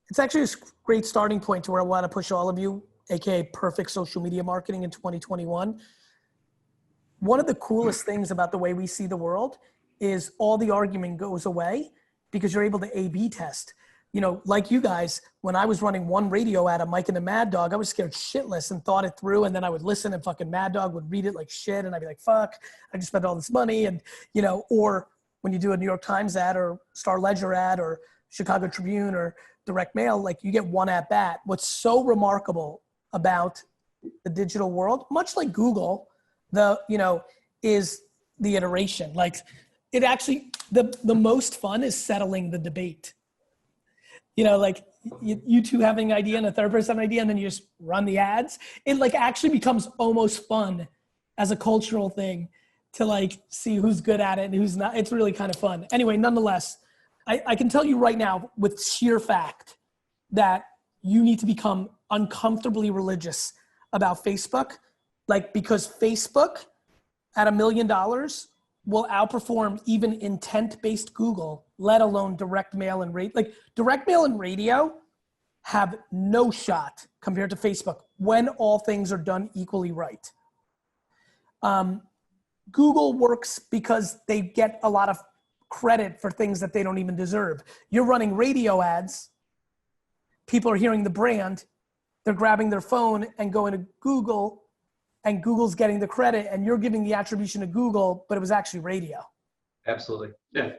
It's actually a great starting point to where I want to push all of you, AKA perfect social media marketing in 2021. One of the coolest things about the way we see the world is all the argument goes away because you're able to A/B test. You know, like you guys, when I was running one radio ad of Mike and the Mad Dog, I was scared shitless and thought it through. And then I would listen and fucking Mad Dog would read it like shit. And I'd be like, fuck, I just spent all this money. And, you know, or when you do a New York Times ad or Star Ledger ad or Chicago Tribune or direct mail, like you get one at bat. What's so remarkable about the digital world, much like Google, is the iteration. Like it actually, the most fun is settling the debate. You know, like you two having an idea and a third person have an idea and then you just run the ads. It like actually becomes almost fun as a cultural thing to like see who's good at it and who's not. It's really kind of fun. Anyway, nonetheless, I can tell you right now with sheer fact that you need to become uncomfortably religious about Facebook. Like, because Facebook at $1 million will outperform even intent-based Google, let alone direct mail and radio. Like direct mail and radio have no shot compared to Facebook when all things are done equally right. Google works because they get a lot of credit for things that they don't even deserve. You're running radio ads. People are hearing the brand. They're grabbing their phone and going to Google, and Google's getting the credit, and you're giving the attribution to Google, but it was actually radio. Absolutely, yeah.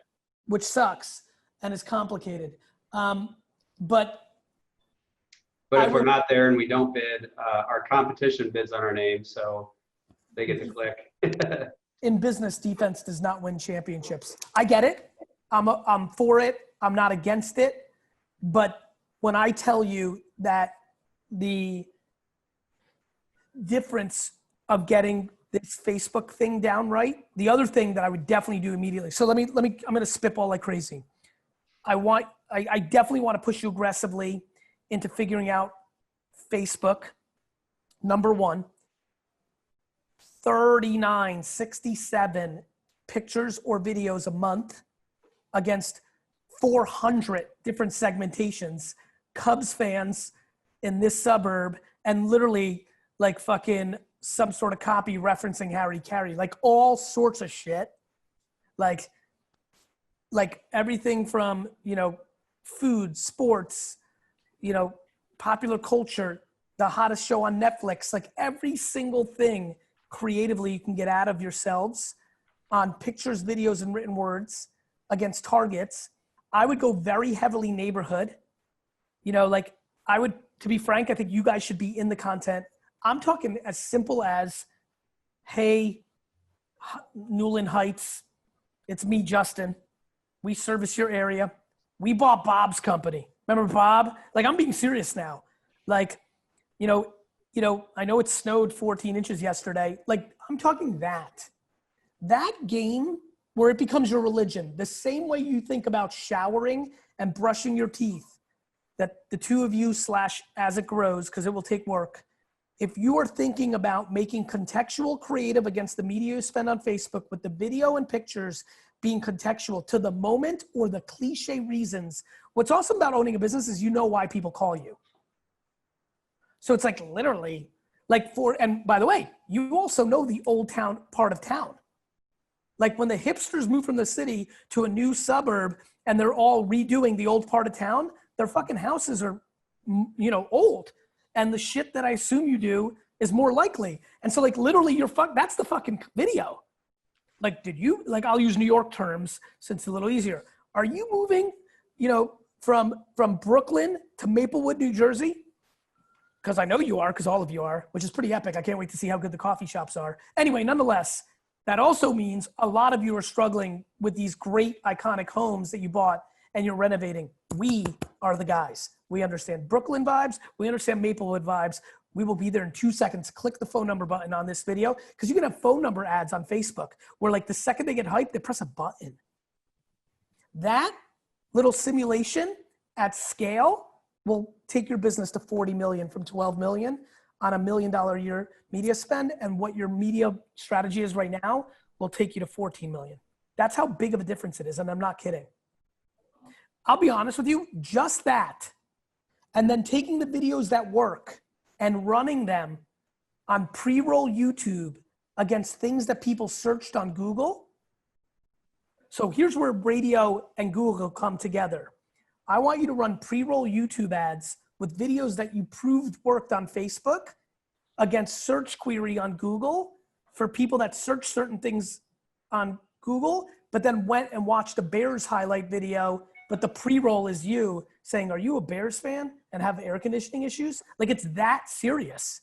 Which sucks and is complicated. But if we're not there and we don't bid, our competition bids on our name, so they get to click. In business, defense does not win championships. I get it. I'm for it. I'm not against it. But when I tell you that the difference of getting this Facebook thing down right, the other thing that I would definitely do immediately. So let me, I'm going to spitball like crazy. I definitely want to push you aggressively into figuring out Facebook. Number one, 39, 67 pictures or videos a month against 400 different segmentations, Cubs fans in this suburb, and literally like fucking some sort of copy referencing Harry Carey, like all sorts of shit. Like everything from, you know, food, sports, you know, popular culture, the hottest show on Netflix, like every single thing creatively you can get out of yourselves on pictures, videos, and written words against targets. I would go very heavily neighborhood. You know, like I would, to be frank, I think you guys should be in the content. I'm talking as simple as, hey, Newland Heights, it's me, Justin. We service your area. We bought Bob's company. Remember Bob? Like, I'm being serious now. Like, you know, I know it snowed 14 inches yesterday. Like, I'm talking that game where it becomes your religion, the same way you think about showering and brushing your teeth, that the two of you / as it grows, because it will take work. If you are thinking about making contextual creative against the media you spend on Facebook with the video and pictures being contextual to the moment or the cliche reasons, what's awesome about owning a business is you know why people call you. So it's like literally like and by the way, you also know the old town part of town. Like when the hipsters move from the city to a new suburb and they're all redoing the old part of town, their fucking houses are, you know, old. And the shit that I assume you do is more likely. And so like literally that's the fucking video. Like, I'll use New York terms since it's a little easier. Are you moving, you know, from Brooklyn to Maplewood, New Jersey? Because I know you are, because all of you are, which is pretty epic. I can't wait to see how good the coffee shops are. Anyway, nonetheless, that also means a lot of you are struggling with these great iconic homes that you bought and you're renovating. We are the guys. We understand Brooklyn vibes. We understand Maplewood vibes. We will be there in 2 seconds. Click the phone number button on this video because you can have phone number ads on Facebook where like the second they get hyped, they press a button. That little simulation at scale will take your business to 40 million from 12 million on $1 million a year media spend. And what your media strategy is right now will take you to 14 million. That's how big of a difference it is. And I'm not kidding. I'll be honest with you, just that and then taking the videos that work and running them on pre-roll YouTube against things that people searched on Google. So here's where radio and Google come together. I want you to run pre-roll YouTube ads with videos that you proved worked on Facebook against search query on Google for people that search certain things on Google, but then went and watched a Bears highlight video, but the pre-roll is you saying, are you a Bears fan and have air conditioning issues? Like, it's that serious.